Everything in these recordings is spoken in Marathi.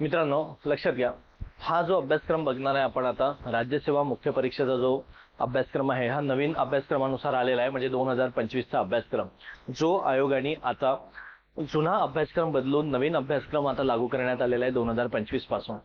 मित्रांनो, लक्षात घ्या, हा जो अभ्यासक्रम बघणार आहे आपण आता, राज्यसेवा मुख्य परीक्षेचा जो अभ्यासक्रम आहे हा नवीन अभ्यासक्रमानुसार आलेला आहे. म्हणजे 2025चा अभ्यासक्रम जो आयोगाने आता जुना अभ्यासक्रम बदलून नवीन अभ्यासक्रम आता लागू करण्यात आलेला आहे 2025 पासून.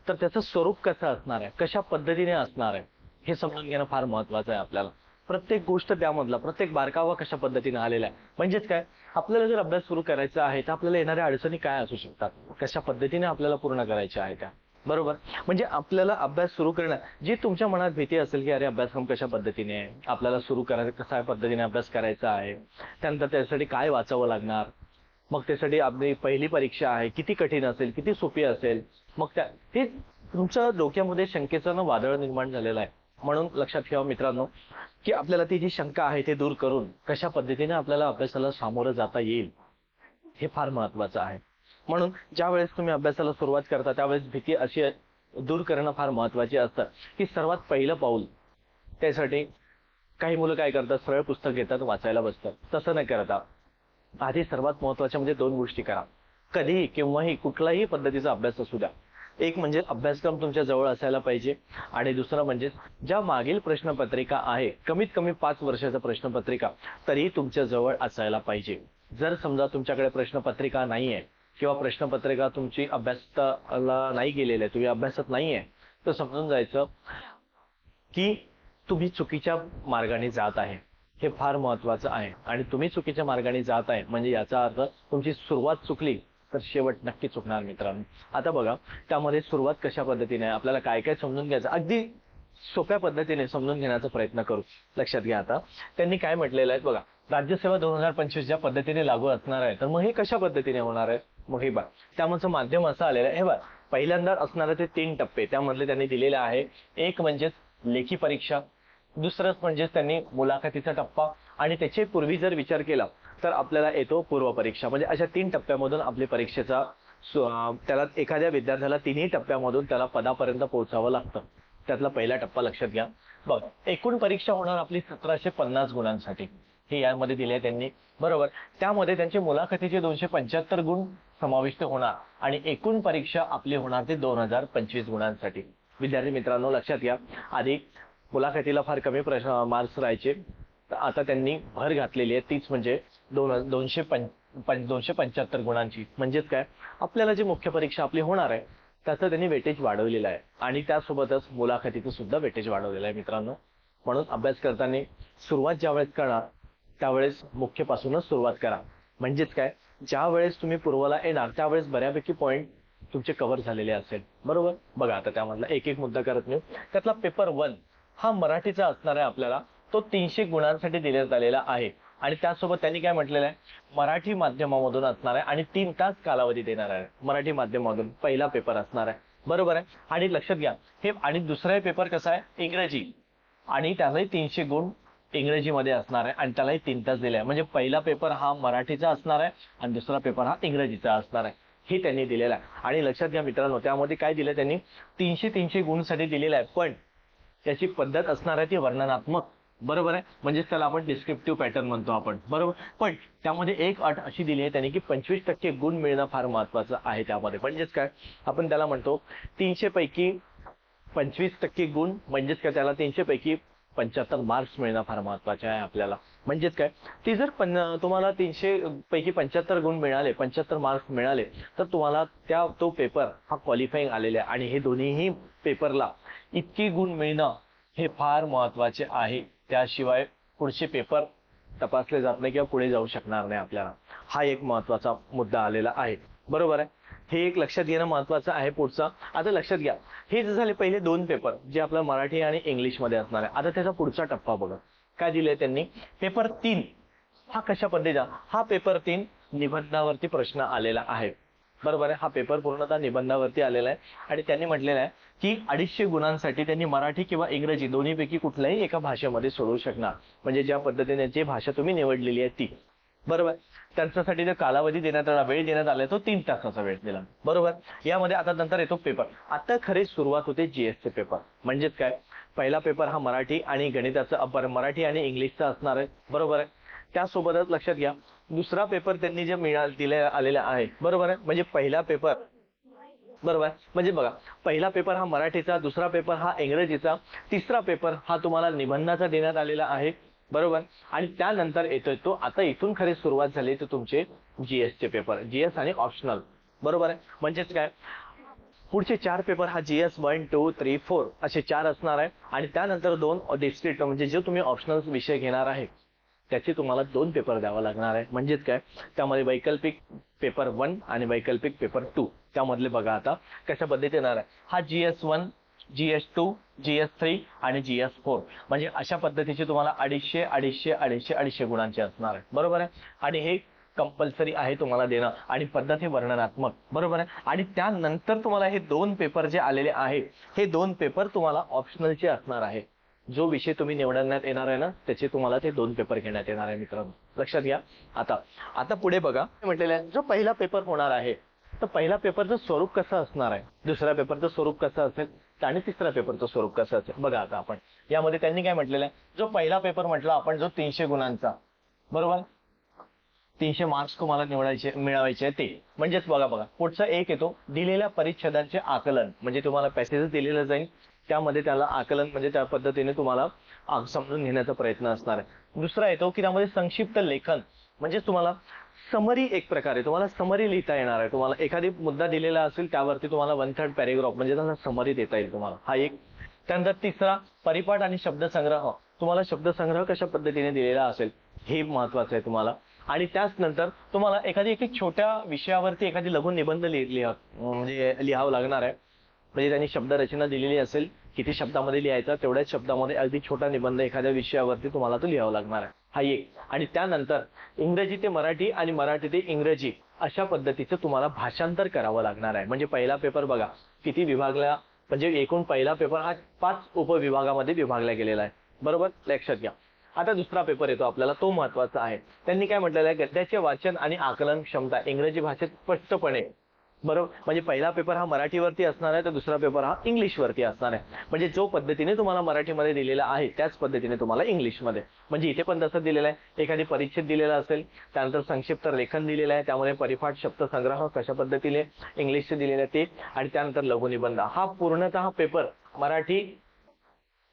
तर त्याचं स्वरूप कसं असणार आहे, कशा पद्धतीने असणार आहे, हे समजून घेणं फार महत्वाचं आहे आपल्याला. प्रत्येक गोष्ट त्यामधला प्रत्येक बारकावा कशा पद्धतीने आलेला आहे. म्हणजेच काय, आपल्याला जर अभ्यास सुरू करायचा आहे तर आपल्याला येणाऱ्या अडचणी काय असू शकतात, कशा पद्धतीने आपल्याला पूर्ण करायच्या आहे त्या. बरोबर. म्हणजे आपल्याला अभ्यास सुरू करणं, जी तुमच्या मनात भीती असेल की अरे अभ्यासक्रम कशा पद्धतीने आपल्याला सुरू करायचा, कशा पद्धतीने अभ्यास करायचा आहे, त्यानंतर त्यासाठी काय वाचावं लागणार, मग त्यासाठी आपली पहिली परीक्षा आहे किती कठीण असेल, किती सोपी असेल, मग त्या हे तुमच्या डोक्यामध्ये शंकेचं वादळ निर्माण झालेलं आहे. म्हणून लक्षात ठेवा मित्रांनो, की आपल्याला ती जी शंका आहे ते दूर करून कशा पद्धतीने आपल्याला अभ्यासाला सामोरं जाता येईल हे फार महत्वाचं आहे. म्हणून ज्या वेळेस तुम्ही अभ्यासाला सुरुवात करता त्यावेळेस भीती अशी दूर करणं फार महत्वाचे असतं की सर्वात पहिलं पाऊल त्यासाठी काही मुलं काय करतात, सरळ पुस्तक घेतात, वाचायला बसतात. तसं न करता आधी सर्वात महत्वाच्या म्हणजे दोन गोष्टी करा. कधीही केव्हाही कुठलाही पद्धतीचा अभ्यास असू द्या, एक म्हणजे अभ्यासक्रम तुमच्या जवळ असायला पाहिजे, आणि दुसरं म्हणजे ज्या मागील प्रश्नपत्रिका आहे, कमीत कमी 5 वर्षाचा प्रश्नपत्रिका तरी तुमच्या जवळ असायला पाहिजे. जर समजा तुमच्याकडे प्रश्नपत्रिका नाहीये किंवा प्रश्नपत्रिका तुमची अभ्यासाला नाही गेलेली आहे, तुम्ही अभ्यासात नाहीये, तर समजून जायचं की तुम्ही चुकीच्या मार्गाने जात आहे. हे फार महत्वाचं आहे. आणि तुम्ही चुकीच्या मार्गाने जात आहे म्हणजे याचा अर्थ तुमची सुरुवात चुकली तर शेवट नक्की चुकणार मित्रांनो. आता बघा, त्यामध्ये सुरुवात कशा पद्धतीने आहे, आपल्याला काय काय समजून घ्यायचं, अगदी सोप्या पद्धतीने समजून घेण्याचा प्रयत्न करू. लक्षात घ्या, आता त्यांनी काय म्हटलेलं आहे बघा, राज्यसेवा 2025 ज्या पद्धतीने लागू असणार आहे, तर मग हे कशा पद्धतीने होणार आहे. मग हे बघा, त्यामध्ये माध्यम असं आलेलं आहे. हे बघा, पहिल्यांदा असणारे ते 3 टप्पे त्यामधले त्यांनी दिलेले आहे. एक म्हणजे लेखी परीक्षा, दुसरं म्हणजे त्यांनी मुलाखतीचा टप्पा, आणि त्याचे पूर्वी जर विचार केला तर आपल्याला येतो पूर्व परीक्षा. म्हणजे अशा 3 टप्प्यामधून आपली परीक्षेचा त्याला एखाद्या विद्यार्थ्याला 3ही टप्प्यामधून त्याला पदापर्यंत पोहोचावं लागतं. त्यातला पहिला टप्पा लक्षात घ्या. बघ, एकूण परीक्षा होणार आपली 1750 गुणांसाठी, हे यामध्ये दिले त्यांनी. बरोबर. त्यामध्ये त्यांचे मुलाखतीचे 275 गुण समाविष्ट होणार आणि एकूण परीक्षा आपली होणार ते 2025 गुणांसाठी. विद्यार्थी मित्रांनो, लक्षात घ्या, आधी मुलाखतीला फार कमी मार्क्स राहायचे, तर आता त्यांनी भर घातलेली आहे, तीच म्हणजे 275 गुणांची. म्हणजेच काय, आपल्याला जी मुख्य परीक्षा आपली होणार आहे त्याचं त्यांनी वेटेज वाढवलेलं आहे, आणि त्यासोबतच मुलाखतीचं सुद्धा वेटेज वाढवलेलं आहे मित्रांनो. म्हणून अभ्यास करताना सुरुवात ज्यावेळेस करणार त्यावेळेस मुख्यपासूनच सुरुवात करा. म्हणजेच काय, ज्या वेळेस तुम्ही पूर्वला येणार त्यावेळेस बऱ्यापैकी पॉईंट तुमचे कव्हर झालेले असेल. बरोबर. बघा, आता त्यामधला एक एक मुद्दा करत नाही. त्यातला पेपर 1 हा मराठीचा असणार आहे आपल्याला, तो 300 गुणांसाठी दिण्यात आलेला आहे. आणि त्यासोबत त्यांनी काय म्हटलेलं आहे, मराठी माध्यमामधून असणार आहे आणि 3 तास कालावधी देणार आहे. मराठी माध्यमामधून पहिला पेपर असणार आहे. बरोबर आहे. आणि लक्षात घ्या, हे आणि दुसरा पेपर कसा आहे, इंग्रजी, आणि त्यालाही 300 गुण इंग्रजीमध्ये असणार आहे आणि त्यालाही 3 तास दिले आहे. म्हणजे पहिला पेपर हा मराठीचा असणार आहे आणि दुसरा पेपर हा इंग्रजीचा असणार आहे, हे त्यांनी दिलेलं आहे. आणि लक्षात घ्या मित्रांनो, त्यामध्ये काय दिलं त्यांनी, 300 गुणसाठी दिलेलं आहे, पण त्याची पद्धत असणार आहे ती वर्णनात्मक. बरोबर आहे. म्हणजे त्याला आपण डिस्क्रिप्टिव्ह पॅटर्न म्हणतो आपण. बरोबर. पण त्यामध्ये एक अट अशी दिली आहे त्यांनी की 25% गुण मिळणं फार महत्वाचं आहे त्यामध्ये. म्हणजेच काय, आपण त्याला म्हणतो 300 पैकी 25% गुण, म्हणजेच काय, त्याला 300 पैकी 75 मार्क्स मिळणं फार महत्वाचे आहे आपल्याला. म्हणजेच काय, ती जर तुम्हाला 300 पैकी 75 गुण मिळाले, 75 मार्क्स मिळाले, तर तुम्हाला तो पेपर हा क्वालिफाईंग आलेला आहे. आणि हे दोन्हीही पेपरला इतकी गुण मिळणं हे फार महत्वाचे आहे. त्याशिवाय पुढचे पेपर तपासले जात नाही किंवा पुढे जाऊ शकणार नाही आपल्याला. हा एक महत्वाचा मुद्दा आलेला आहे. बरोबर आहे. हे एक लक्षात घेणं महत्वाचं आहे. पुढचा आता लक्षात घ्या, हे जे झाले पहिले 2 पेपर जे आपला मराठी आणि इंग्लिश मध्ये असणार आहे. आता त्याचा पुढचा टप्पा बघा काय दिलंय त्यांनी. पेपर 3 हा कशा पद्धतीचा, हा पेपर 3 निबंधावरती प्रश्न आलेला आहे. बरोबर आहे. हा पेपर पूर्णतः निबंधावरती आलेला आहे आणि त्यांनी म्हटलेलं आहे की 250 गुणांसाठी त्यांनी मराठी किंवा इंग्रजी दोन्हीपैकी कुठल्याही एका भाषेमध्ये सोडवू शकणार. म्हणजे ज्या पद्धतीने जी भाषा तुम्ही निवडलेली आहे ती. बरोबर. त्यांच्यासाठी जो कालावधी देण्यात आला, वेळ देण्यात आला, तो 3 तासाचा वेळ दिला. बरोबर. यामध्ये आता नंतर येतो पेपर. आता खरी सुरुवात होते जीएसचे पेपर. म्हणजेच काय, पहिला पेपर हा मराठी आणि गणिताचा, मराठी आणि इंग्लिशचा असणार आहे. बरोबर आहे. त्यासोबतच लक्षात घ्या, दुसरा पेपर त्यांनी जे दिले आलेला आहे. बरोबर आहे. म्हणजे पहिला पेपर बरोबर. म्हणजे बघा, पहिला पेपर हा मराठीचा, दुसरा पेपर हा इंग्रजीचा, तिसरा पेपर हा तुम्हाला निबंधाचा देण्यात आलेला आहे. बरोबर. आणि त्यानंतर येतोय तो, आता इथून खरी सुरुवात झाली तर तुमचे जीएस चे पेपर, जीएस आणि ऑप्शनल. बरोबर आहे. म्हणजेच काय, पुढचे 4 पेपर हा जीएस 1 2 3 4 असे 4 असणार आहे. आणि त्यानंतर 2 डिस्क्रिट, म्हणजे जे तुम्ही ऑप्शनल विषय घेणार आहे त्याचे तुम्हाला 2 पेपर द्यावा लागणार आहे. म्हणजेच काय, त्यामध्ये वैकल्पिक पेपर 1 आणि वैकल्पिक पेपर 2. त्यामधले बघा आता कशा पद्धतीने येणार आहे. हा GS1, GS2, GS3 आणि GS4, म्हणजे अशा पद्धतीचे तुम्हाला 250 250 250 250 गुणांचे असणार आहे. बरोबर आहे. आणि हे कंपल्सरी आहे तुम्हाला देणं, आणि पद्धत हे वर्णनात्मक. बरोबर आहे. आणि त्यानंतर तुम्हाला हे 2 पेपर जे आलेले आहे, हे 2 पेपर तुम्हाला ऑप्शनलचे असणार आहे. जो विषय तुम्ही निवडण्यात येणार आहे ना, त्याचे तुम्हाला ते 2 पेपर घेण्यात येणार आहे मित्रांनो, लक्षात घ्या. आता आता पुढे बघा, म्हटलेलं आहे जो पहिला पेपर होणार आहे, तर पहिला पेपरचं स्वरूप कसं असणार आहे, दुसऱ्या पेपरचं स्वरूप कसं असेल, आणि तिसऱ्या पेपरचं स्वरूप कसं असेल. बघा आता आपण यामध्ये त्यांनी काय म्हटलेलं आहे, जो पहिला पेपर म्हटला आपण, जो 300 गुणांचा, बरोबर, 300 मार्क्स तुम्हाला मिळवायचे आहे ते. म्हणजेच बघा पुढचा एक येतो, दिलेल्या परिच्छेदांचे आकलन. म्हणजे तुम्हाला पॅसेज दिलेलं जाईल, त्यामध्ये त्याला आकलन, म्हणजे त्या पद्धतीने तुम्हाला समजून घेण्याचा प्रयत्न असणार आहे. दुसरा येतो की त्यामध्ये संक्षिप्त लेखन, म्हणजे तुम्हाला समरी, एक प्रकारे तुम्हाला समरी लिहिता येणार आहे. तुम्हाला एखादी मुद्दा दिलेला असेल, त्यावरती तुम्हाला 1/3 पॅरेग्राफ म्हणजे त्याला समरी देता येईल तुम्हाला. हा एक. त्यानंतर तिसरा, परिपाठ आणि शब्दसंग्रह. तुम्हाला शब्दसंग्रह कशा पद्धतीने दिलेला असेल हे महत्वाचं आहे तुम्हाला. आणि त्याच नंतर तुम्हाला एखादी छोट्या विषयावरती एखादी लघु निबंध म्हणजे लिहावं लागणार आहे. म्हणजे त्यांनी शब्दरचना दिलेली असेल, किती शब्दामध्ये लिहायचा, तेवढ्याच शब्दामध्ये अगदी छोटा निबंध एखाद्या विषयावरती तुम्हाला तो लिहावा लागणार आहे. हा एक. आणि त्यानंतर इंग्रजी ते मराठी आणि मराठी ते इंग्रजी अशा पद्धतीचं तुम्हाला भाषांतर करावं लागणार आहे. म्हणजे पहिला पेपर बघा किती विभागला, म्हणजे एकूण पहिला पेपर हा 5 उपविभागामध्ये विभागला गेलेला आहे. बरोबर, लक्षात घ्या. आता दुसरा पेपर येतो आपल्याला, तो महत्वाचा आहे. त्यांनी काय म्हटलेलं आहे, गद्याचे वाचन आणि आकलन क्षमता इंग्रजी भाषेत स्पष्टपणे. बरोबर. म्हणजे पहिला पेपर हा मराठीवरती असणार आहे, तर दुसरा पेपर हा इंग्लिशवरती असणार आहे. म्हणजे जो पद्धतीने तुम्हाला मराठीमध्ये दिलेला आहे त्याच पद्धतीने तुम्हाला इंग्लिशमध्ये. म्हणजे इथे पण तसं दिलेलं आहे, एखादी परिच्छेद दिलेला असेल, त्यानंतर संक्षिप्त लेखन दिलेलं आहे, त्यामध्ये परिपाठ शब्दसंग्रह कशा पद्धतीने इंग्लिशचे दिलेले आहे ते, आणि त्यानंतर लघुनिबंध. हा पूर्णतः पेपर मराठी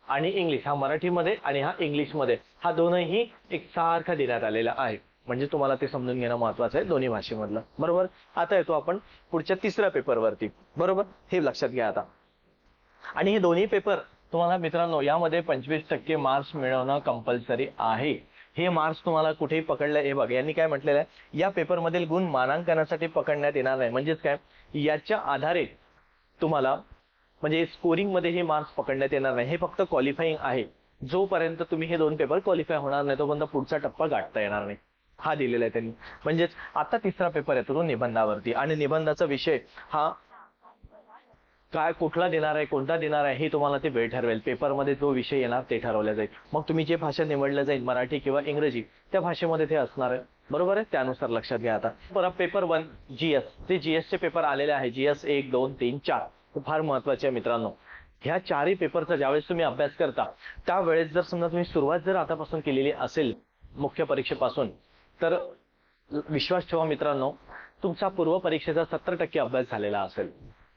आणि इंग्लिश, हा मराठीमध्ये आणि हा इंग्लिशमध्ये, हा दोनही एकसारखा देण्यात आलेला आहे. म्हणजे तुम्हाला ते समजून घेणं महत्वाचं आहे दोन्ही भाषेमधलं. बरोबर. आता येतो आपण पुढच्या तिसऱ्या पेपरवरती. बरोबर, हे लक्षात घ्या आता. आणि हे दोन्ही पेपर तुम्हाला मित्रांनो यामध्ये 25% मार्क्स मिळवणं कंपल्सरी आहे. हे मार्क्स तुम्हाला कुठेही पकडले, हे बघा यांनी काय म्हटलेलं आहे, या पेपरमधील गुण मानांकनासाठी पकडण्यात येणार नाही. म्हणजेच काय, याच्या आधारे तुम्हाला म्हणजे स्कोरिंग मध्ये हे मार्क्स पकडण्यात येणार नाही. हे फक्त क्वालिफाईंग आहे. जोपर्यंत तुम्ही हे 2 पेपर क्वालिफाय होणार नाही तोपर्यंत पुढचा टप्पा गाठता येणार नाही. हा दिलेला आहे त्यांनी. म्हणजेच आता तिसरा पेपर येतो तो निबंधावरती, आणि निबंधाचा विषय हा काय कुठला देणार आहे, कोणता देणार आहे, हे तुम्हाला ते वेळ ठरवेल. पेपरमध्ये जो विषय येणार ते ठरवला जाईल. मग तुम्ही जे भाषा निवडलं जाईल, मराठी किंवा इंग्रजी, त्या भाषेमध्ये ते असणार आहे. बरोबर आहे. त्यानुसार लक्षात घ्या. आता परत पेपर 1 जीएस, ते जीएसचे पेपर आलेले आहे. जीएस 1 2 3 4 फार महत्वाचे आहे मित्रांनो. ह्या 4ही पेपरचा ज्यावेळेस तुम्ही अभ्यास करता, त्यावेळेस जर समजा तुम्ही सुरुवात जर आतापासून केलेली असेल मुख्य परीक्षेपासून, तर विश्वास ठेवा मित्रांनो, तुमचा पूर्व परीक्षेचा 70% अभ्यास झालेला असेल.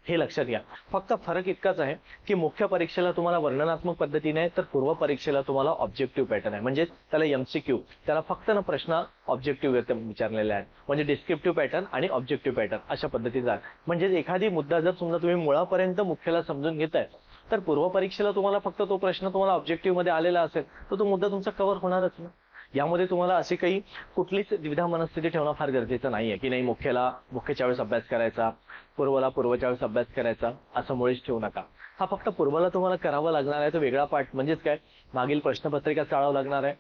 हे लक्षात घ्या. फक्त फरक इतकाच आहे की मुख्य परीक्षेला तुम्हाला वर्णनात्मक पद्धतीने आहे, तर पूर्व परीक्षेला तुम्हाला ऑब्जेक्टिव्ह पॅटर्न आहे. म्हणजे त्याला एमसीक्यू, त्याला फक्त ना प्रश्न ऑब्जेक्टिव्ह विचारलेले आहेत. म्हणजे डिस्क्रिप्टिव्ह पॅटर्न आणि ऑब्जेक्टिव्ह पॅटर्न अशा पद्धतीचा. म्हणजे एखादी मुद्दा जर समजा तुम्ही मुळापर्यंत मुख्याला समजून घेताय, तर पूर्व परीक्षेला तुम्हाला फक्त तो प्रश्न तुम्हाला ऑब्जेक्टिव्ह मध्ये आलेला असेल, तर तो मुद्दा तुमचा कव्हर होणारच ना. यामध्ये तुम्हाला असे काही कुठलीच द्विधा मनस्थिती ठेवणं फार गरजेचं नाहीये की नाही मुख्यच्या वेळेस अभ्यास करायचा, पूर्वच्या वेळेस अभ्यास करायचा, असं मुळीच ठेवू नका. हा फक्त पूर्वला तुम्हाला करावा लागणार आहे तो वेगळा पाठ. म्हणजेच काय, मागील प्रश्नपत्रिका चाळावं लागणार आहे.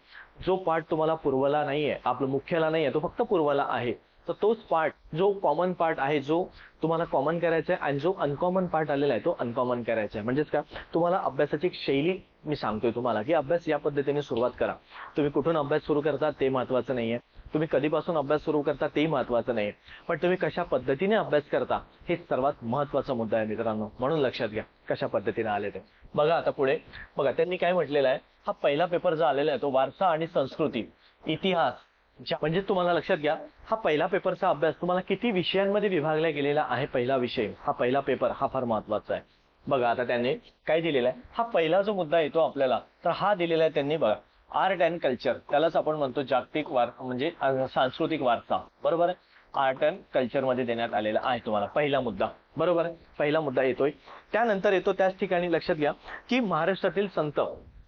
जो पाठ तुम्हाला पूर्वला नाहीये, आपलं मुख्याला नाहीये, तो फक्त पूर्वला आहे. तर तोच पार्ट, जो कॉमन पार्ट आहे, जो तुम्हाला कॉमन करायचा आहे, आणि जो अनकॉमन पार्ट आलेला आहे तो अनकॉमन करायचा आहे. म्हणजेच काय, तुम्हाला अभ्यासाची एक शैली मी सांगतोय तुम्हाला की अभ्यास या पद्धतीने सुरुवात करा. तुम्ही कुठून अभ्यास सुरू करता ते महत्वाचं नाहीये, तुम्ही कधीपासून अभ्यास सुरू करता ते महत्वाचं नाहीये, पण तुम्ही कशा पद्धतीने अभ्यास करता हे सर्वात महत्वाचा मुद्दा आहे मित्रांनो. म्हणून लक्षात घ्या कशा पद्धतीने आले ते. बघा आता पुढे बघा, त्यांनी काय म्हटलेलं आहे, हा पहिला पेपर जो आलेला आहे तो वारसा आणि संस्कृती, इतिहास म्हणजे तुम्हाला लक्षात घ्या, हा पहिला पेपरचा अभ्यास तुम्हाला किती विषयांमध्ये विभागला गेलेला आहे. पहिला विषय हा पहिला पेपर हा फार महत्वाचा आहे. बघा आता त्यांनी काय दिलेला आहे, हा पहिला जो मुद्दा येतो आपल्याला, तर हा दिलेला आहे त्यांनी बघा, आर्ट अँड कल्चर, त्यालाच आपण म्हणतो जागतिक म्हणजे सांस्कृतिक वारसा, बरोबर आहे. आर्ट अँड कल्चर मध्ये देण्यात आलेला आहे तुम्हाला पहिला मुद्दा, बरोबर आहे. पहिला मुद्दा येतोय. त्यानंतर येतो त्याच ठिकाणी लक्षात घ्या की महाराष्ट्रातील संत,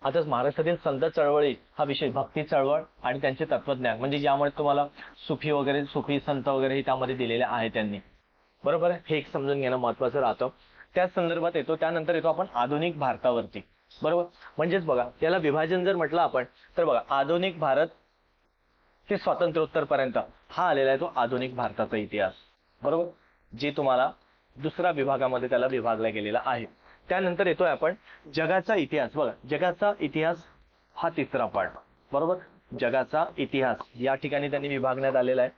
आता महाराष्ट्रातील संत चळवळी हा विषय, भक्ती चळवळ आणि त्यांचे तत्वज्ञान, म्हणजे ज्यामुळे तुम्हाला सुफी वगैरे, सुफी संत वगैरे त्यामध्ये दिलेले आहे त्यांनी, बरोबर आहे. हे एक समजून घेणं महत्वाचं राहतं. त्याच संदर्भात येतो. त्यानंतर येतो आपण आधुनिक भारतावरती, बरोबर. म्हणजेच बघा याला विभाजन जर म्हटलं आपण, तर बघा आधुनिक भारत ते स्वातंत्र्योत्तर पर्यंत हा आलेला आहे तो आधुनिक भारताचा इतिहास, बरोबर, जे तुम्हाला दुसऱ्या विभागामध्ये त्याला विभागला गेलेला आहे. त्यानंतर येतोय आपण जगाचा इतिहास. बघा जगाचा इतिहास हा तिसरा पार्ट, बरोबर. जगाचा इतिहास या ठिकाणी त्यांनी विभागण्यात आलेला आहे.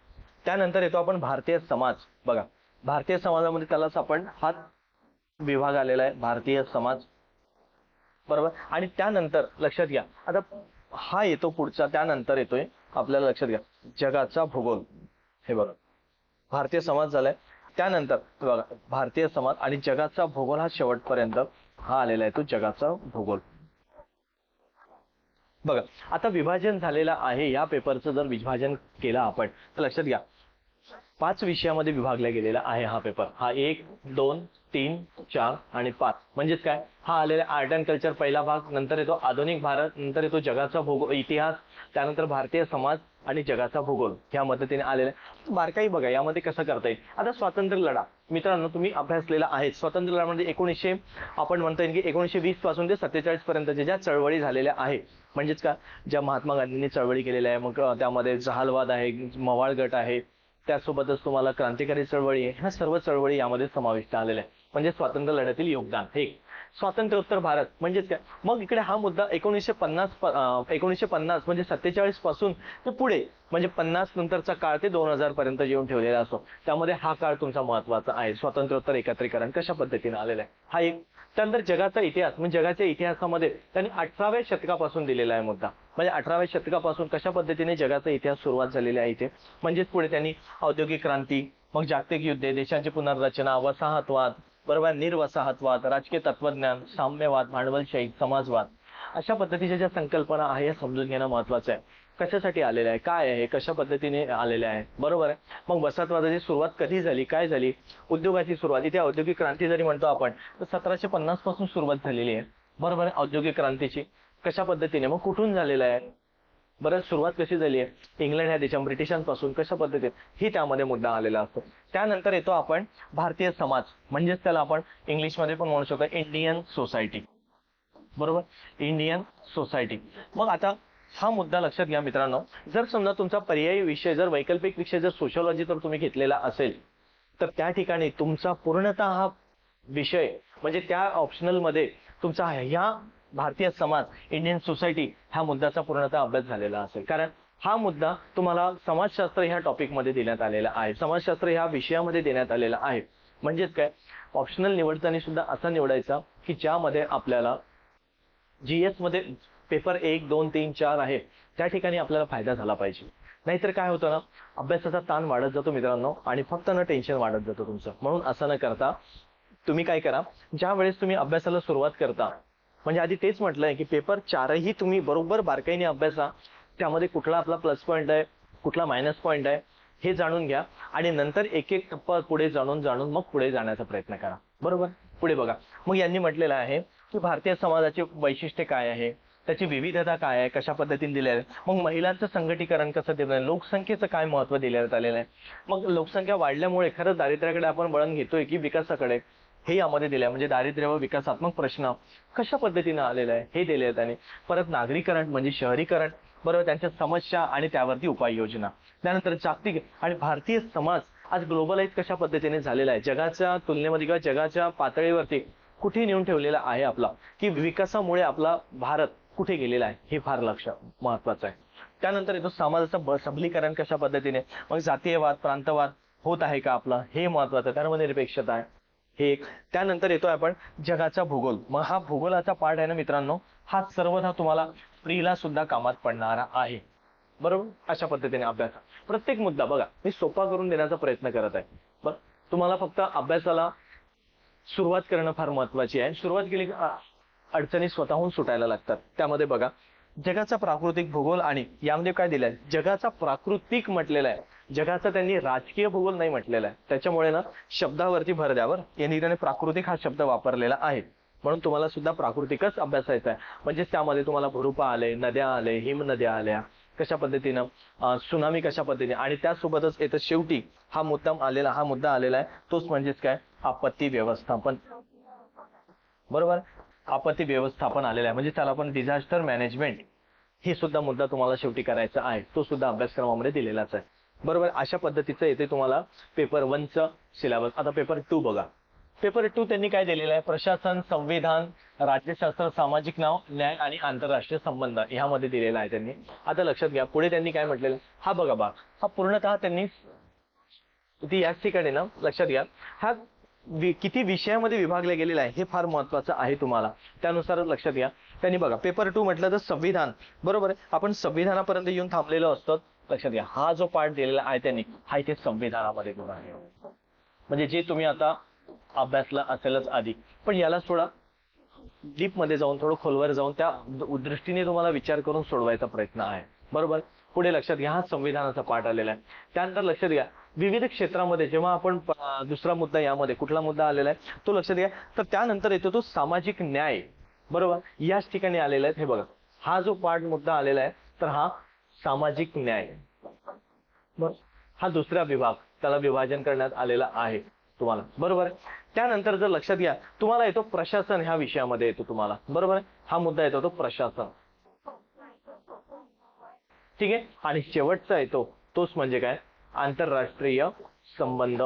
त्यानंतर येतो आपण भारतीय समाज. बघा भारतीय समाजामध्ये त्यालाच आपण हा विभाग आलेला आहे, भारतीय समाज, बरोबर. आणि त्यानंतर लक्षात घ्या, आता हा येतो पुढचा, त्यानंतर येतोय आपल्याला लक्षात घ्या जगाचा भूगोल. हे बघा भारतीय समाज झालाय, त्यानंतर बघा भारतीय समाज आणि जगाचा भूगोल हा शेवटपर्यंत हा आलेला आहे तो जगाचा भूगोल. बघा आता विभाजन झालेलं आहे. या पेपरचं जर विभाजन केलं आपण तर लक्षात घ्या 5 विषयामध्ये विभागला गेलेला आहे हा पेपर. हा 1, 2, 3, 4 आणि 5 म्हणजेच काय, हा आलेला आर्ट अँड कल्चर पहिला भाग, नंतर येतो आधुनिक भारत, नंतर येतो जगाचा भूगोल इतिहास, त्यानंतर भारतीय समाज आणि जगाचा भूगोल ह्या मदतीने आलेला आहे. बारकाई बघा यामध्ये कसं करता येईल. आता स्वातंत्र्य लढा मित्रांनो तुम्ही अभ्यासलेला आहे. स्वातंत्र्य लढा म्हणजे 1900 आपण म्हणता येईल की 1920 पासून ते 47 पर्यंतच्या ज्या चळवळी झालेल्या आहे, म्हणजेच का ज्या महात्मा गांधींनी चळवळी केलेल्या आहे, मग त्यामध्ये जहालवाद आहे, मवाळ गट आहे, त्यासोबतच तुम्हाला क्रांतिकारी चळवळी आहे, ह्या सर्व चळवळी यामध्ये समाविष्ट आलेल्या आहे. म्हणजे स्वातंत्र्य लढ्यातील योगदान हे. स्वातंत्र्योत्तर भारत म्हणजेच काय, मग इकडे हा मुद्दा 1950 म्हणजे 47 पासून ते पुढे म्हणजे 50 नंतरचा काळ ते 2000 पर्यंत येऊन ठेवलेला असतो. त्यामध्ये हा काळ तुमचा महत्वाचा आहे. स्वातंत्र्योत्तर एकत्रीकरण कशा पद्धतीने आलेलं आहे हा एक. त्यानंतर जगाचा इतिहास म्हणजे जगाच्या इतिहासामध्ये त्यांनी 18व्या शतकापासून दिलेला आहे मुद्दा, म्हणजे 18व्या शतकापासून कशा पद्धतीने जगाचा इतिहास सुरुवात झालेली आहे इथे. म्हणजेच पुढे त्यांनी औद्योगिक क्रांती, मग जागतिक युद्धे, देशांची पुनर्रचना, वसाहतवाद, बरोबर, निर्वसाहतवाद, राजकीय तत्वज्ञान, साम्यवाद, भांडवलशाही, समाजवाद, अशा पद्धतीच्या ज्या संकल्पना आहे या समजून घेणं महत्वाचं आहे. कशासाठी आलेलं आहे, काय आहे, कशा पद्धतीने आलेले आहे, बरोबर आहे. मग वसाहतवादाची सुरुवात कधी झाली, काय झाली, उद्योगाची सुरुवात, इथे औद्योगिक क्रांती जरी म्हणतो आपण तर 1750 पासून सुरुवात झालेली आहे, बरोबर आहे औद्योगिक क्रांतीची. कशा पद्धतीने, मग कुठून झालेलं आहे, बरं सुरुवात कशी झाली आहे, इंग्लंड ह्या देशा ब्रिटिशांपासून कशा पद्धतीने, ही त्यामध्ये मुद्दा आलेला असतो. त्यानंतर येतो आपण भारतीय समाज, म्हणजेच त्याला आपण इंग्लिशमध्ये पण म्हणू शकतो इंडियन सोसायटी, बरोबर, इंडियन सोसायटी. मग आता हा मुद्दा लक्षात घ्या मित्रांनो, जर समजा तुमचा पर्यायी विषय जर वैकल्पिक विषय जर सोशलॉजी तर तुम्ही घेतलेला असेल तर त्या ठिकाणी तुमचा पूर्णतः हा विषय म्हणजे त्या ऑप्शनल मध्ये तुमचा ह्या भारतीय समाज, इंडियन सोसायटी ह्या मुद्द्याचा पूर्णतः अभ्यास झालेला असेल. कारण हा मुद्दा तुम्हाला समाजशास्त्र ह्या टॉपिक मध्ये देण्यात आलेला आहे, समाजशास्त्र ह्या विषयामध्ये देण्यात आलेला आहे. म्हणजेच काय, ऑप्शनल निवडताना सुद्धा असा निवडायचा की ज्यामध्ये आपल्याला जीएस मध्ये पेपर 1, 2, 3, 4 आहे त्या ठिकाणी आपल्याला फायदा झाला पाहिजे. नाहीतर काय होतं ना, अभ्यासाचा ताण वाढत जातो मित्रांनो आणि फक्त ना टेन्शन वाढत जातं तुमचं. म्हणून असं न करता तुम्ही काय करा, ज्या वेळेस तुम्ही अभ्यासाला सुरुवात करता, म्हणजे आधी तेच म्हटलंय की पेपर 4ही तुम्ही बरोबर बारकाईने अभ्यासा, त्यामध्ये कुठला आपला प्लस पॉईंट आहे, कुठला मायनस पॉईंट आहे हे जाणून घ्या आणि नंतर एक एक टप्पा पुढे जाणून मग पुढे जाण्याचा प्रयत्न करा, बरोबर. पुढे बघा, मग यांनी म्हटलेलं आहे की भारतीय समाजाचे वैशिष्ट्य काय आहे, त्याची विविधता काय आहे, कशा पद्धतीने दिलेलं आहे, मग महिलांचं संघटीकरण कसं दिलं आहे, लोकसंख्येचं काय महत्व देण्यात आलेलं आहे. मग लोकसंख्या वाढल्यामुळे खरंच दारिद्र्याकडे आपण वळण घेतोय की विकासाकडे, हे यामध्ये दिलं आहे. म्हणजे दारिद्र्य व विकासात्मक प्रश्न कशा पद्धतीने आलेला आहे हे दिले आहे त्याने. परत नागरीकरण म्हणजे शहरीकरण, बरोबर, त्यांच्या समस्या आणि त्यावरती उपाययोजना. त्यानंतर जागतिक आणि भारतीय समाज आज ग्लोबलाइज कशा पद्धतीने झालेला आहे, जगाच्या तुलनेमध्ये किंवा जगाच्या पातळीवरती कुठे नेऊन ठेवलेला आहे आपला, की विकासामुळे आपला भारत कुठे गेलेला आहे हे फार लक्ष महत्वाचं आहे. त्यानंतर येतो समाजाचं सबलीकरण कशा पद्धतीने, मग जातीयवाद, प्रांतवाद होत आहे का आपला, हे महत्वाचं, धर्मनिरपेक्षता आहे हे एक. त्यानंतर येतोय आपण जगाचा भूगोल. मग हा भूगोलाचा पार्ट आहे ना मित्रांनो, हा सर्वथा तुम्हाला प्रीला सुद्धा कामात पडणारा आहे, बरोबर, अशा पद्धतीने अभ्यास. प्रत्येक मुद्दा बघा मी सोपा करून देण्याचा प्रयत्न करत आहे. बरं, तुम्हाला फक्त अभ्यासाला सुरुवात करणं फार महत्वाची आहे. सुरुवात केली की अडचणी स्वतःहून सुटायला लागतात. त्यामध्ये बघा जगाचा प्राकृतिक भूगोल आणि यामध्ये काय दिलंय, जगाचा प्राकृतिक म्हटलेला आहे. जगाचा त्यांनी राजकीय भूगोल नाही म्हटलेला आहे. त्याच्यामुळे ना शब्दावरती भर द्यावर यांनी त्याने प्राकृतिक हा शब्द वापरलेला आहे. म्हणून तुम्हाला सुद्धा प्राकृतिकच अभ्यासायचा आहे. म्हणजे त्यामध्ये तुम्हाला भूरूपा आले, नद्या आले, हिम नद्या आल्या, कशा पद्धतीनं सुनामी कशा पद्धतीने, आणि त्यासोबतच येतं शेवटी हा मुद्दा आलेला आहे, तोच म्हणजेच काय, आपत्ती व्यवस्थापन. बरोबर, आपत्ती व्यवस्थापन आलेला आहे. म्हणजे त्याला आपण डिझास्टर मॅनेजमेंट हे सुद्धा मुद्दा तुम्हाला शेवटी करायचा आहे. तो सुद्धा अभ्यासक्रमामध्ये दिलेलाच आहे. बरोबर, अशा पद्धतीचं येते तुम्हाला पेपर 1चं सिलेबस. आता पेपर 2 बघा. पेपर 2 त्यांनी काय दिलेलं आहे, प्रशासन, संविधान, राज्यशास्त्र, सामाजिक न्याय आणि आंतरराष्ट्रीय संबंध ह्यामध्ये दिलेला आहे त्यांनी. आता लक्षात घ्या पुढे त्यांनी काय म्हटलेलं, हा बघा बा, हा पूर्णतः त्यांनी याच ठिकाणी ना लक्षात घ्या, हा किती विषयामध्ये विभागला गेलेला आहे हे फार महत्वाचं आहे तुम्हाला. त्यानुसार लक्षात घ्या. त्यांनी बघा पेपर 2 म्हटलं तर संविधान. बरोबर आहे, आपण संविधानापर्यंत येऊन थांबलेलो असतो. लक्षात घ्या हा जो पार्ट दिलेला आहे त्यांनी, हा इथे संविधानामध्ये गुण आहे. म्हणजे जे तुम्ही आता अभ्यासला असेलच आधी, पण याला थोडा डीप मध्ये जाऊन थोडं खोलवर जाऊन त्या दृष्टीने तुम्हाला विचार करून सोडवायचा प्रयत्न आहे. बरोबर, पुढे लक्षात घ्या हा संविधानाचा पाठ आलेला आहे. त्यानंतर लक्षात घ्या विविध क्षेत्रामध्ये जेव्हा आपण दुसरा मुद्दा यामध्ये कुठला मुद्दा आलेला आहे तो लक्षात घ्या, तर त्यानंतर येतो तो सामाजिक न्याय. बरोबर, याच ठिकाणी आलेला आहे. हे बघा हा जो पाठ मुद्दा आलेला आहे तर हा सामाजिक न्याय. बरोबर, हा दुसरा विभाग, त्याला विभाजन करण्यात आलेला आहे तुम्हाला. बरोबर, त्यानंतर जर लक्षात घ्या तुम्हाला येतो प्रशासन, ह्या विषयामध्ये येतो तुम्हाला. बरोबर, हा मुद्दा येतो तो प्रशासन. ठीक आहे, आणि शेवटचा येतो तोच म्हणजे काय, आंतरराष्ट्रीय संबंध.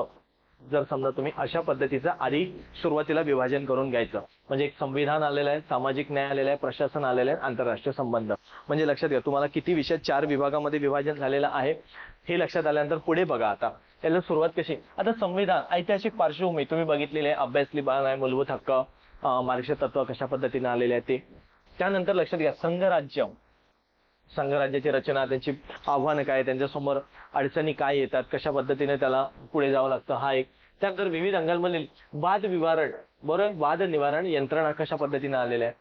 जर समजा तुम्ही अशा पद्धतीचा आधी सुरुवातीला विभाजन करून घ्यायचं, म्हणजे एक संविधान आलेलं आहे, सामाजिक न्याय आलेला आहे, प्रशासन आलेलं आहे, आंतरराष्ट्रीय संबंध. म्हणजे लक्षात घ्या तुम्हाला किती विषय 4 विभागामध्ये विभाजन झालेलं आहे हे लक्षात आल्यानंतर पुढे बघा आता त्याला सुरुवात कशी. आता संविधान, ऐतिहासिक पार्श्वभूमी तुम्ही बघितलेली आहे, अभ्यासली आहे, मूलभूत हक्क, मार्क्सचे तत्व कशा पद्धतीने आलेले आहे ते. त्यानंतर लक्षात घ्या संघराज्याची रचना, त्यांची आव्हानं काय, त्यांच्यासमोर अडचणी काय येतात, कशा पद्धतीने त्याला पुढे जावं लागतं, हा एक. त्यानंतर विविध अंगांमधील वाद निवारण, बरोबर, वाद निवारण यंत्रणा कशा पद्धतीने आलेल्या आहे,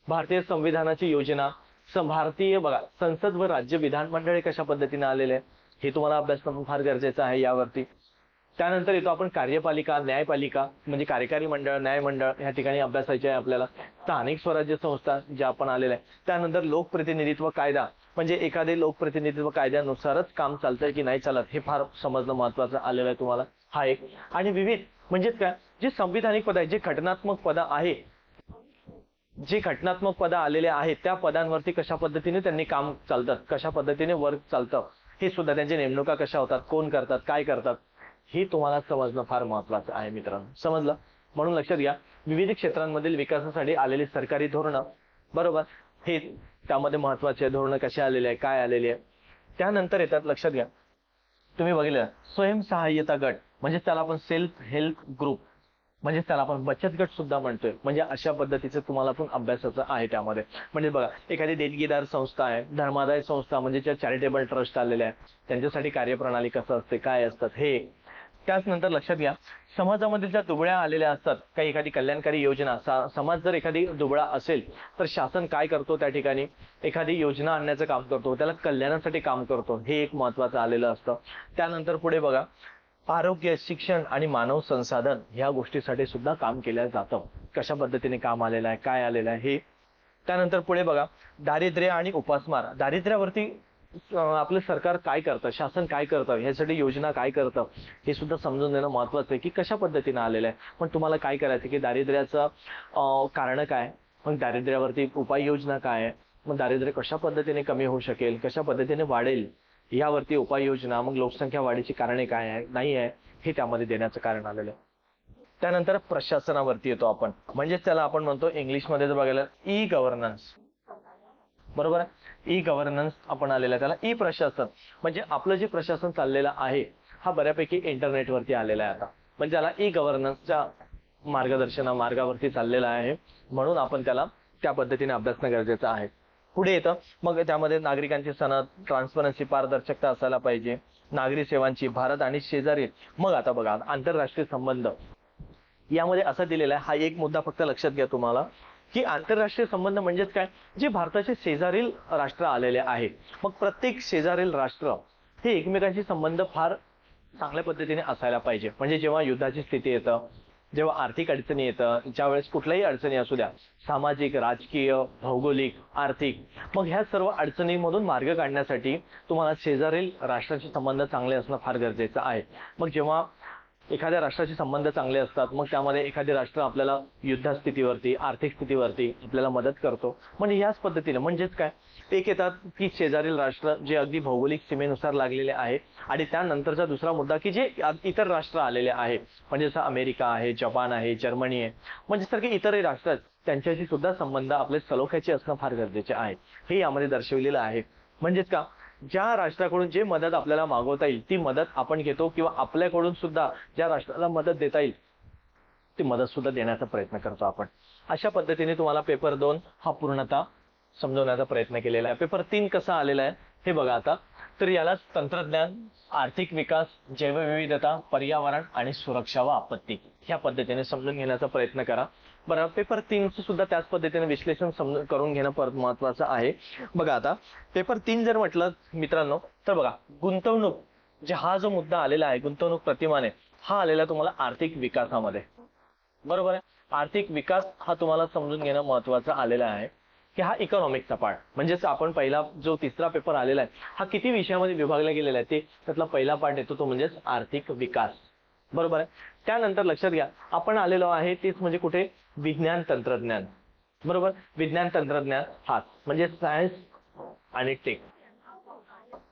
भारतीय संविधानाची योजना, भारतीय बघा संसद व राज्य विधानमंडळे कशा पद्धतीने आलेले आहे हे तुम्हाला अभ्यास करणं फार गरजेचं आहे यावरती. त्यानंतर येतो आपण कार्यपालिका, न्यायपालिका म्हणजे कार्यकारी मंडळ, न्यायमंडळ ह्या ठिकाणी अभ्यासायचे आहे आपल्याला. स्थानिक स्वराज्य संस्था ज्या आपण आलेल्या आहे. त्यानंतर लोकप्रतिनिधित्व कायदा, म्हणजे एखादे लोकप्रतिनिधित्व कायद्यानुसारच काम चालतंय की नाही चालत हे फार समजणं महत्वाचं आलेलं आहे तुम्हाला, हा एक. आणि विविध म्हणजेच काय, जे संविधानिक पद आहे, जे घटनात्मक पद आहे, जे घटनात्मक पद आलेले आहेत त्या पदांवरती कशा पद्धतीने त्यांनी काम चालतात, कशा पद्धतीने वर्क चालतं हे सुद्धा, त्यांच्या नेमणुका कशा होतात, कोण करतात, काय करतात, हे तुम्हाला समजणं फार महत्वाचं आहे मित्रांनो. समजलं, म्हणून लक्षात घ्या विविध क्षेत्रांमधील विकासासाठी आलेली सरकारी धोरणं, बरोबर, हे त्यामध्ये महत्वाचे धोरणं कसे आलेले आहे, काय आलेले आहे. त्यानंतर येतात लक्षात घ्या तुम्ही बघितलं स्वयंसहाय्यता गट, म्हणजे त्याला आपण सेल्फ हेल्प ग्रुप, म्हणजे त्याला आपण बचत गट सुद्धा म्हणतोय. म्हणजे अशा पद्धतीचं तुम्हाला पण अभ्यासाचं आहे त्यामध्ये. म्हणजे बघा एखादी देणगीदार संस्था आहे, धर्मादाय संस्था म्हणजे ज्या चॅरिटेबल ट्रस्ट आलेल्या आहेत त्यांच्यासाठी कार्यप्रणाली कसं असते, काय असतात हे. त्याचनंतर लक्षात घ्या समाजामध्ये ज्या दुबळ्या आलेल्या असतात, काही एखादी कल्याणकारी योजना, समाज जर एखादी दुबळा असेल तर शासन काय करतो, त्या ठिकाणी एखादी योजना आणण्याचं काम करतो, त्याला कल्याणासाठी काम करतो, हे एक महत्वाचं आलेलं असतं. त्यानंतर पुढे बघा आरोग्य, शिक्षण आणि मानव संसाधन ह्या गोष्टीसाठी सुद्धा काम केलं जातं. कशा पद्धतीने काम आलेलं आहे, काय आलेलं आहे हे. त्यानंतर पुढे बघा दारिद्र्य आणि उपासमार, दारिद्र्यावरती आपलं सरकार काय करतं, शासन काय करतं, ह्यासाठी योजना काय करतं हे सुद्धा समजून देणं महत्वाचं आहे की कशा पद्धतीने आलेलं आहे. पण तुम्हाला काय करायचं की दारिद्र्याचं कारण काय, मग दारिद्र्यावरती उपाययोजना काय आहे, मग दारिद्र्य कशा पद्धतीने कमी होऊ शकेल, कशा पद्धतीने वाढेल यावरती उपाययोजना, मग लोकसंख्या वाढीची कारणे काय आहे, नाही आहे हे त्यामध्ये देण्याचं कारण आलेलं आहे. त्यानंतर प्रशासनावरती येतो आपण, म्हणजेच त्याला आपण म्हणतो इंग्लिशमध्ये जर बघायला ई गव्हर्नन्स, बरोबर आहे, ई गव्हर्नन्स आपण आलेला आहे. त्याला ई प्रशासन म्हणजे आपलं जे प्रशासन चाललेलं आहे हा बऱ्यापैकी इंटरनेटवरती आलेला आहे आता, म्हणजे त्याला ई गव्हर्नन्सच्या मार्गवरती चाललेला आहे, म्हणून आपण त्याला त्या पद्धतीने अभ्यासणं गरजेचं आहे. पुढे येतं मग त्यामध्ये नागरिकांची सनद, ट्रान्सपरन्सी, पारदर्शकता असायला पाहिजे, नागरी सेवांची, भारत आणि शेजारी. मग आता बघा आंतरराष्ट्रीय संबंध यामध्ये असं दिलेलं आहे, हा एक मुद्दा फक्त लक्षात घ्या तुम्हाला की आंतरराष्ट्रीय संबंध म्हणजेच काय, जे भारताचे शेजारील राष्ट्र आलेले आहेत. मग प्रत्येक शेजारील राष्ट्र हे एकमेकांशी संबंध फार चांगल्या पद्धतीने असायला पाहिजे. म्हणजे जेव्हा युद्धाची स्थिती येतं, जेव्हा आर्थिक अडचणी येतं, ज्यावेळेस कुठल्याही अडचणी असू द्या, सामाजिक, राजकीय, भौगोलिक, आर्थिक, मग ह्या सर्व अडचणींमधून मार्ग काढण्यासाठी तुम्हाला शेजारील राष्ट्राचे संबंध चांगले असणं फार गरजेचं आहे. मग जेव्हा एखाद्या राष्ट्राचे संबंध चांगले असतात, मग त्यामध्ये एखादे राष्ट्र आपल्याला युद्धस्थितीवरती, आर्थिक स्थितीवरती आपल्याला मदत करतो. म्हणजे याच पद्धतीने म्हणजेच काय, एक येतात की शेजारील राष्ट्र जे अगदी भौगोलिक सीमेनुसार लागलेले आहे, आणि त्यानंतरचा दुसरा मुद्दा की जे इतर राष्ट्र आलेले आहे, म्हणजे जसं अमेरिका आहे, जपान आहे, जर्मनी आहे, म्हणजे सारखे इतरही राष्ट्र आहेत, त्यांच्याशी सुद्धा संबंध आपले सलोख्याचे असणं फार गरजेचे आहे. हे यामध्ये दर्शविलेलं आहे. म्हणजेच का, ज्या राष्ट्राकडून जे मदत आपल्याला मागवता येईल ती मदत आपण घेतो, किंवा आपल्याकडून सुद्धा ज्या राष्ट्राला मदत देता येईल ती मदत सुद्धा देण्याचा प्रयत्न करतो आपण. अशा पद्धतीने तुम्हाला पेपर 2 हा पूर्णतः समजवण्याचा प्रयत्न केलेला आहे. पेपर 3 कसा आलेला आहे हे बघा आता. तर यालाच तंत्रज्ञान, आर्थिक विकास, जैवविविधता, पर्यावरण आणि सुरक्षा व आपत्ती ह्या पद्धतीने समजून घेण्याचा प्रयत्न करा. बरं, पेपर 3 सुद्धा त्याच पद्धतीने विश्लेषण करून घेणं महत्वाचं आहे. बघा आता पेपर 3 जर म्हटलं मित्रांनो, तर बघा गुंतवणूक, जे हा जो मुद्दा आलेला आहे गुंतवणूक प्रतिमाने, हा आलेला तुम्हाला आर्थिक विकासामध्ये. बरोबर आहे, आर्थिक विकास हा तुम्हाला समजून घेणं महत्वाचं आलेला आहे की हा इकॉनॉमिक्सचा पार्ट. म्हणजेच आपण पहिला जो तिसरा पेपर आलेला आहे हा किती विषयामध्ये विभागला गेलेला आहे, ते त्यातला पहिला पार्ट येतो तो म्हणजेच आर्थिक विकास. बरोबर आहे. त्यानंतर लक्षात घ्या आपण आलेलो आहे तेच म्हणजे कुठे, विज्ञान तंत्रज्ञान. बरोबर, विज्ञान तंत्रज्ञान हा म्हणजे सायन्स आणि टेक.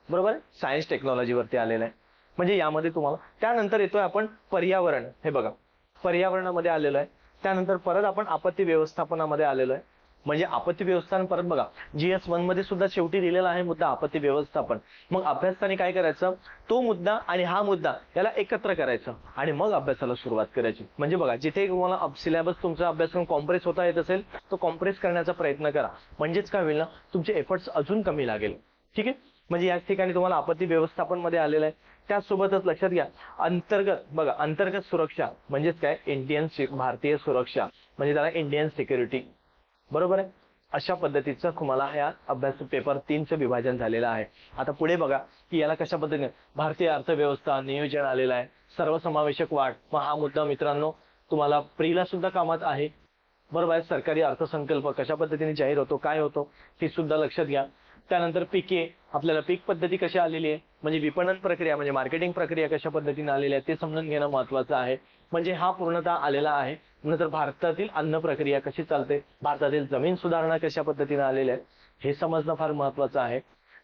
बरोबर आहे, सायन्स टेक्नॉलॉजी वरती आलेला आहे. म्हणजे यामध्ये तुम्हाला त्यानंतर येतोय आपण पर्यावरण. हे बघा पर्यावरणामध्ये आलेलो आहे. त्यानंतर परत आपण आपत्ती व्यवस्थापनामध्ये आलेलो आहे. म्हणजे आपत्ती व्यवस्थापन परत बघा GS1 मध्ये सुद्धा शेवटी दिलेला आहे मुद्दा आपत्ती व्यवस्थापन. मग अभ्यासाने काय करायचं, तो मुद्दा आणि हा मुद्दा याला एकत्र करायचं आणि मग अभ्यासाला सुरुवात करायची. म्हणजे बघा जिथे तुम्हाला सिलेबस तुमचा अभ्यासक्रम कॉम्प्रेस होता येत असेल तो कॉम्प्रेस करण्याचा प्रयत्न करा. म्हणजेच काय होईल ना, तुमचे एफर्ट्स अजून कमी लागेल. ठीक आहे, म्हणजे याच ठिकाणी तुम्हाला आपत्ती व्यवस्थापन मध्ये आलेलं आहे. त्याचसोबतच लक्षात घ्या अंतर्गत, बघा अंतर्गत सुरक्षा म्हणजेच काय, भारतीय सुरक्षा म्हणजे त्याला इंडियन सिक्युरिटी. बरोबर आहे, अशा पद्धतीचं तुम्हाला या अभ्यास पेपर 3चं विभाजन झालेलं आहे. आता पुढे बघा की याला कशा पद्धतीने भारतीय अर्थव्यवस्था नियोजन आलेलं आहे, सर्वसमावेशक वाढ. मग हा मुद्दा मित्रांनो तुम्हाला प्रीला सुद्धा कामात आहे. बरोबर आहे, सरकारी अर्थसंकल्प कशा पद्धतीने जाहीर होतो, काय होतो हे सुद्धा लक्षात घ्या. त्यानंतर पिके, आपल्याला पीक पद्धती कशी आलेली आहे, म्हणजे विपणन प्रक्रिया म्हणजे मार्केटिंग प्रक्रिया कशा पद्धतीने आलेली आहे ते समजून घेणं महत्वाचं आहे. म्हणजे हा पूर्णतः आलेला आहे. नंतर भारतातील अन्न प्रक्रिया कशी चालते, भारतातील जमीन सुधारणा कशा पद्धतीने आलेल्या आहेत हे समजणं फार महत्वाचं आहे.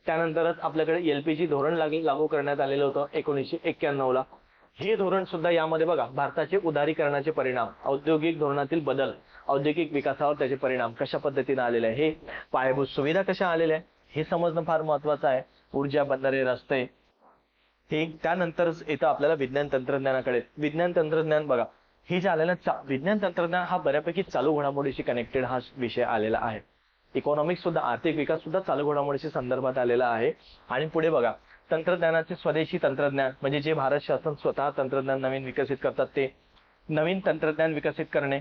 त्यानंतरच आपल्याकडे LPG धोरण लागू करण्यात आलेलं होतं 1991 ला. हे धोरण सुद्धा यामध्ये बघा भारताचे उदारीकरणाचे परिणाम, औद्योगिक धोरणातील बदल, औद्योगिक विकासावर त्याचे परिणाम कशा पद्धतीने आलेले आहे, हे पायाभूत सुविधा कशा आलेल्या आहे हे समजणं फार महत्वाचं आहे. ऊर्जा, बंदरे, रस्ते हे. त्यानंतरच येतं आपल्याला विज्ञान तंत्रज्ञानाकडे. विज्ञान तंत्रज्ञान बघा हे जे आलेलं विज्ञान तंत्रज्ञान हा बऱ्यापैकी चालू घडामोडीशी कनेक्टेड हा विषय आलेला आहे. इकॉनॉमिक्स सुद्धा, आर्थिक विकास सुद्धा चालू घडामोडीशी संदर्भात आलेला आहे. आणि पुढे बघा तंत्रज्ञानाचे स्वदेशी तंत्रज्ञान म्हणजे जे भारत शासन स्वतः तंत्रज्ञान नवीन विकसित करतात ते नवीन तंत्रज्ञान विकसित करणे.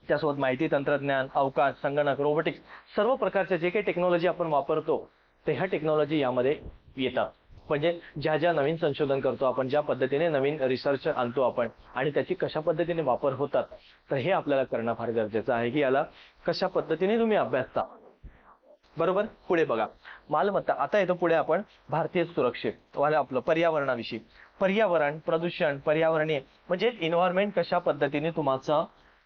त्यासोबत माहिती तंत्रज्ञान, अवकाश, संगणक, रोबोटिक्स, सर्व प्रकारच्या जे काही टेक्नॉलॉजी आपण वापरतो ते ह्या टेक्नॉलॉजी यामध्ये येतात. म्हणजे ज्या ज्या नवीन संशोधन करतो आपण, ज्या पद्धतीने नवीन रिसर्च आणतो आपण आणि त्याची कशा पद्धतीने वापर होतात, तर हे आपल्याला करणं फार गरजेचं आहे की याला कशा पद्धतीने तुम्ही अभ्यासता. बरोबर, पुढे बघा मालमत्ता. आता येतो पुढे आपण भारतीय सुरक्षित वाले आपलं पर्यावरणाविषयी. पर्यावरण, प्रदूषण, पर्यावरणीय म्हणजे एन्व्हायरमेंट कशा पद्धतीने तुमचा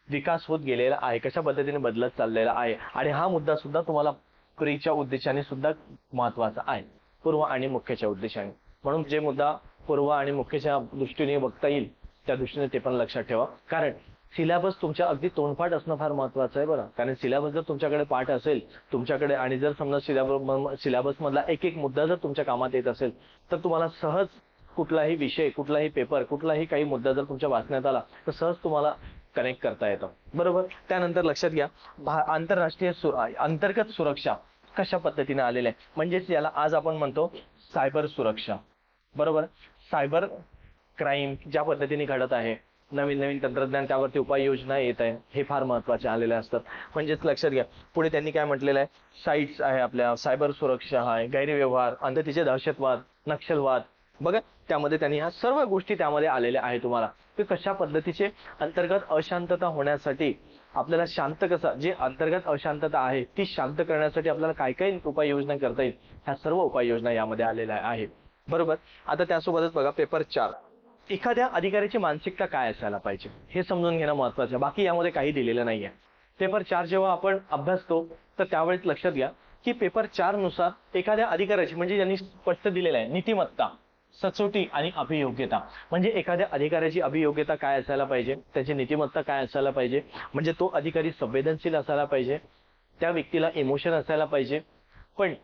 विकास होत गेलेला आहे, कशा पद्धतीने बदलत चाललेला आहे. आणि हा मुद्दा सुद्धा तुम्हाला प्रीच्या उद्देशाने सुद्धा महत्वाचा आहे, पूर्व आणि मुख्यच्या उद्देशाने. म्हणून जे मुद्दा पूर्व आणि मुख्यच्या दृष्टीने बघता येईल त्या दृष्टीने ते पण लक्षात ठेवा. कारण सिलेबस तुमच्या अगदी तोंडपाठ असणं फार महत्वाचं आहे बरं. कारण सिलेबस जर तुमच्याकडे पाठ असेल तुमच्याकडे, आणि जर समजा सिलेबस मधला एक एक मुद्दा जर तुमच्या कामात येत असेल तर तुम्हाला सहज कुठलाही विषय, कुठलाही पेपर, कुठलाही काही मुद्दा जर तुमच्या वाचण्यात आला तर सहज तुम्हाला कनेक्ट करता येतं. बरोबर. त्यानंतर लक्षात घ्या आंतरराष्ट्रीय अंतर्गत सुरक्षा कशा पद्धतीने आलेले आहे, म्हणजेच याला आज आपण म्हणतो सायबर सुरक्षा, बरोबर. सायबर क्राईम ज्या पद्धतीने घडत आहे, नवीन नवीन तंत्रज्ञान त्यावरती उपाययोजना येत आहे, हे फार महत्त्वाचे आलेले असतात. म्हणजेच लक्षात घ्या, पुढे त्यांनी काय म्हटलेलं आहे, साईट्स आहे आपल्या, सायबर सुरक्षा आहे, गैरव्यवहार, अंधतीचे दहशतवाद, नक्षलवाद, बघा त्यामध्ये त्यांनी ह्या सर्व गोष्टी त्यामध्ये आलेल्या आहे तुम्हाला. की कशा पद्धतीचे अंतर्गत अशांतता होण्यासाठी आपल्याला शांत कसं, जे अंतर्गत अशांतता आहे ती शांत करण्यासाठी आपल्याला काय काय उपाययोजना करता येईल, ह्या सर्व उपाययोजना यामध्ये आलेल्या आहेत, बरोबर. आता त्यासोबतच बघा पेपर 4, एखाद्या अधिकाऱ्याची मानसिकता काय असायला पाहिजे हे समजून घेणं महत्त्वाचं आहे. बाकी यामध्ये काही दिलेलं नाहीये. पेपर 4 जेव्हा आपण अभ्यासतो तर त्यावेळेस लक्षात घ्या की पेपर 4 नुसार एखाद्या अधिकाऱ्याची, म्हणजे ज्यांनी स्पष्ट दिलेलं आहे, नीतिमत्ता, सचोटी आणि अभियोग्यता, म्हणजे एखाद्या अधिकाऱ्याची अभियोग्यता काय असायला पाहिजे, त्याची नीतिमत्ता काय असायला पाहिजे, म्हणजे तो अधिकारी संवेदनशील असायला पाहिजे, त्या व्यक्तीला इमोशन असायला पाहिजे, पण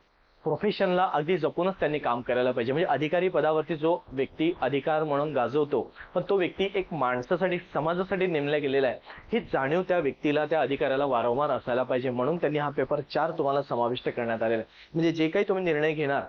प्रोफेशनला अगदी जपूनच त्यांनी काम करायला पाहिजे. म्हणजे अधिकारी पदावरती जो व्यक्ती अधिकार म्हणून गाजवतो, पण तो व्यक्ती एक माणसासाठी, समाजासाठी नेमला गेलेला आहे, ही जाणीव त्या व्यक्तीला, त्या अधिकाऱ्याला वारंवार असायला पाहिजे. म्हणून त्यांनी हा पेपर 4 तुम्हाला समाविष्ट करण्यात आलेला आहे. म्हणजे जे काही तुम्ही निर्णय घेणार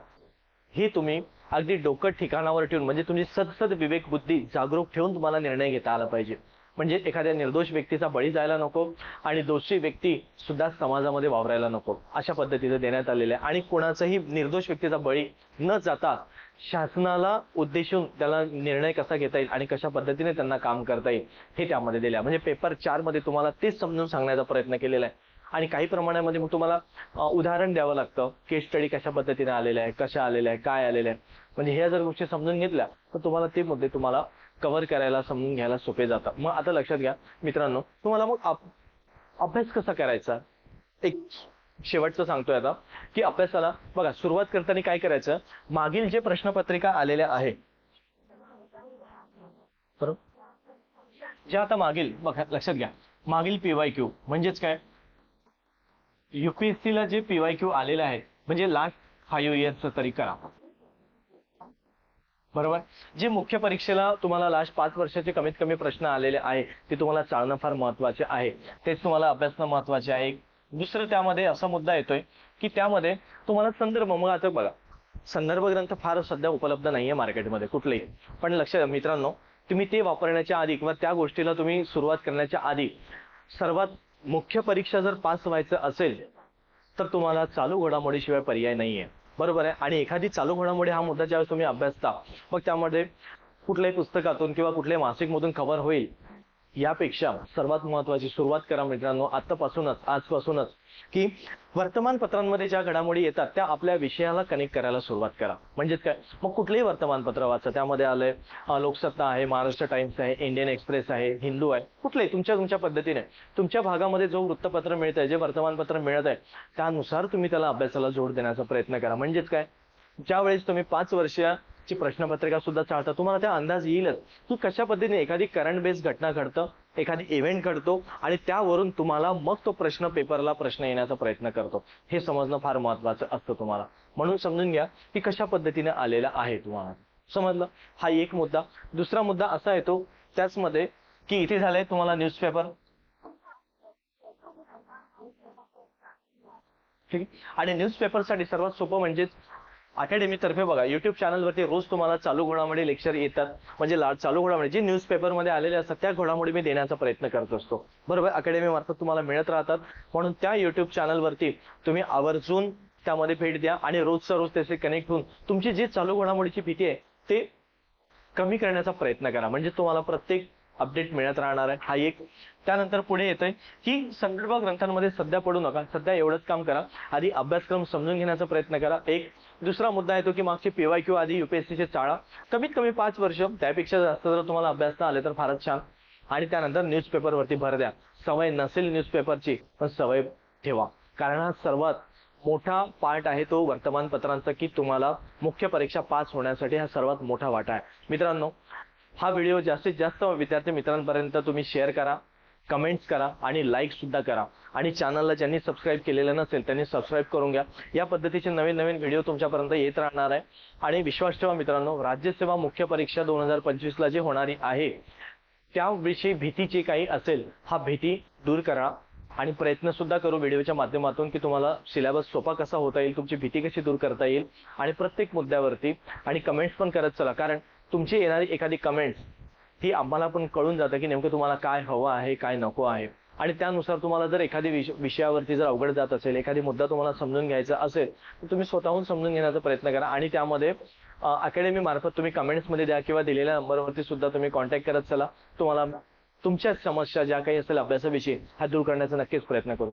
हे तुम्ही अगदी डोकं ठिकाणावर ठेवून, म्हणजे तुमची सदसद विवेक बुद्धी जागरूक ठेवून तुम्हाला निर्णय घेता आला पाहिजे. म्हणजे एखाद्या निर्दोष व्यक्तीचा बळी जायला नको आणि दोषी व्यक्ती सुद्धा समाजामध्ये वावरायला नको, अशा पद्धतीने देण्यात आलेलं आहे. आणि कोणाचाही निर्दोष व्यक्तीचा बळी न जाता शासनाला उद्देशून त्याला निर्णय कसा घेता येईल आणि कशा पद्धतीने त्यांना काम करता येईल हे त्यामध्ये दिले आहे. म्हणजे पेपर 4 मध्ये तुम्हाला तेच समजून सांगण्याचा प्रयत्न केलेला आहे. आणि काही प्रमाणामध्ये मग तुम्हाला उदाहरण द्यावं लागतं, केस स्टडी कशा पद्धतीने आलेला आहे, कशा आलेल्या आहे, काय आलेलं आहे. म्हणजे ह्या जर गोष्टी समजून घेतल्या तर तुम्हाला ते मुद्दे तुम्हाला कव्हर करायला, समजून घ्यायला सोपे जातात. मग आता लक्षात घ्या मित्रांनो, तुम्हाला मग अभ्यास कसा करायचा, एक शेवटचं सांगतोय आता की अभ्यासाला बघा सुरुवात करताना काय करायचं, मागील जे प्रश्नपत्रिका आलेल्या आहे, बरोबर, जे आता मागील बघा लक्षात घ्या, मागील PYQ म्हणजेच काय, UPSC ला जे PYQ आलेले आहेत, म्हणजे लास्ट 5 इयर्सचं तरी करा, बरोबर. जे मुख्य परीक्षेला तुम्हाला लास्ट 5 वर्षाचे कमीत कमी प्रश्न आलेले आहे ते तुम्हाला चाळणं फार महत्त्वाचे आहे, तेच तुम्हाला अभ्यासणं महत्त्वाचे आहे. दुसरं त्यामध्ये असा मुद्दा येतोय की त्यामध्ये तुम्हाला संदर्भ, मग आता बघा संदर्भ ग्रंथ फार सध्या उपलब्ध नाहीये मार्केटमध्ये कुठलेही, पण लक्षात मित्रांनो, तुम्ही ते वापरण्याच्या आधी किंवा त्या गोष्टीला तुम्ही सुरुवात करण्याच्या आधी सर्वात मुख्य परीक्षा जर पास व्हायचं असेल तर तुम्हाला चालू घडामोडीशिवाय पर्याय नाहीये, बरोबर आहे. आणि एखादी चालू घडामोडी हा मुद्दा ज्यावेळेस तुम्ही अभ्यासता, मग त्यामध्ये कुठल्याही पुस्तकातून किंवा कुठल्याही मासिकमधून कव्हर होईल यापेक्षा सर्वात महत्त्वाची सुरुवात करा मित्रांनो आजपासूनच, की वर्तमानपत्रांमध्ये ज्या घडामोडी येतात त्या आपल्या विषयाला कनेक्ट करायला सुरुवात करा. म्हणजेच काय, मग कुठलेही वर्तमानपत्र वाचा, त्यामध्ये आलंय लोकसत्ता आहे, महाराष्ट्र टाइम्स आहे, इंडियन एक्सप्रेस आहे, हिंदू आहे, कुठलेही तुमच्या पद्धतीने तुमच्या भागामध्ये जो वृत्तपत्र मिळत आहे, जे वर्तमानपत्र मिळत आहे, त्यानुसार तुम्ही त्याला अभ्यासाला जोड देण्याचा प्रयत्न करा. म्हणजेच काय, ज्यावेळेस तुम्ही 5 वर्षाची प्रश्नपत्रिका सुद्धा चाळता, तुम्हाला त्या अंदाज येईलच की कशा पद्धतीने एखादी करंट बेस्ड घटना घडतं, एखादी इव्हेंट घडतो आणि त्यावरून तुम्हाला मग तो प्रश्न पेपरला प्रश्न येण्याचा प्रयत्न करतो. हे समजणं फार महत्त्वाचं असतं तुम्हाला. म्हणून समजून घ्या की कशा पद्धतीने आलेला आहे तुम्हाला, समजलं. हा एक मुद्दा. दुसरा मुद्दा असा येतो त्याचमध्ये की इथे झालंय तुम्हाला न्यूजपेपर, ठीक आहे. आणि न्यूजपेपरसाठी सर्वात सोपं म्हणजेच अकॅडमी तर्फे बघा युट्यूब चॅनलवरती रोज तुम्हाला चालू घडामोडी लेक्चर येतात. म्हणजे चालू घडामोडी जे न्यूजपेपर मध्ये आलेले असतात त्या घडामोडी मी देण्याचा प्रयत्न करत असतो, बरोबर. अकॅडमी मार्फत तुम्हाला मिळत राहतात. म्हणून त्या युट्यूब चॅनलवरती तुम्ही आवर्जून त्यामध्ये भेट द्या आणि रोजचा रोज त्याचे कनेक्ट होऊन तुमची जी चालू घडामोडीची भीती आहे ते कमी करण्याचा प्रयत्न करा. म्हणजे तुम्हाला प्रत्येक अपडेट मिळत राहणार आहे. हा एक. त्यानंतर पुढे येतोय की संदर्भ ग्रंथांमध्ये सध्या पडू नका. सध्या एवढंच काम करा, आधी अभ्यासक्रम समजून घेण्याचा प्रयत्न करा. एक. दुसरा मुद्दा येतो की मागचे PYQ आधी UPSCचे चाळा, कमीत कमी 5 वर्ष, त्यापेक्षा जास्त जर तुम्हाला अभ्यासता आले तर फारच छान. आणि त्यानंतर न्यूजपेपरवरती भर द्या. सवय नसेल न्यूजपेपरची पण सवय ठेवा, कारण हा सर्वात मोठा पार्ट आहे तो वर्तमानपत्रांचा, की तुम्हाला मुख्य परीक्षा पास होण्यासाठी हा सर्वात मोठा वाटा आहे. मित्रांनो, हा व्हिडिओ जास्तीत जास्त विद्यार्थी मित्रांपर्यंत तुम्ही शेअर करा, कमेंट्स करा आणि लाईक सुद्धा करा. आणि चॅनलला ज्यांनी सबस्क्राईब केलेलं नसेल त्यांनी सबस्क्राईब करून घ्या. या पद्धतीचे नवीन नवीन व्हिडिओ तुमच्यापर्यंत येत राहणार आहे. आणि विश्वास ठेवा मित्रांनो, राज्यसेवा मुख्य परीक्षा 2025 ला जी होणारी आहे त्याविषयी भीती जी काही असेल, हा भीती दूर करा आणि प्रयत्न सुद्धा करू व्हिडिओच्या माध्यमातून की तुम्हाला सिलेबस सोपा कसा होता येईल, तुमची भीती कशी दूर करता येईल आणि प्रत्येक मुद्द्यावरती आणि कमेंट्स पण करत चला, कारण तुमची येणारी एखादी कमेंट्स ही आम्हाला पण कळून जातं की नेमकं तुम्हाला काय हवं आहे, काय नको आहे. आणि त्यानुसार तुम्हाला जर एखादी विषयावरती जर अवघड जात असेल, एखादी मुद्दा तुम्हाला समजून घ्यायचा असेल, तर तुम्ही स्वतःहून समजून घेण्याचा प्रयत्न करा. आणि त्यामध्ये अकॅडमी मार्फत तुम्ही कमेंट्समध्ये द्या किंवा दिलेल्या नंबरवरती सुद्धा तुम्ही कॉन्टॅक्ट करत चला. तुम्हाला तुमच्या समस्या ज्या काही असेल अभ्यासाविषयी ह्या दूर करण्याचा नक्कीच प्रयत्न करू.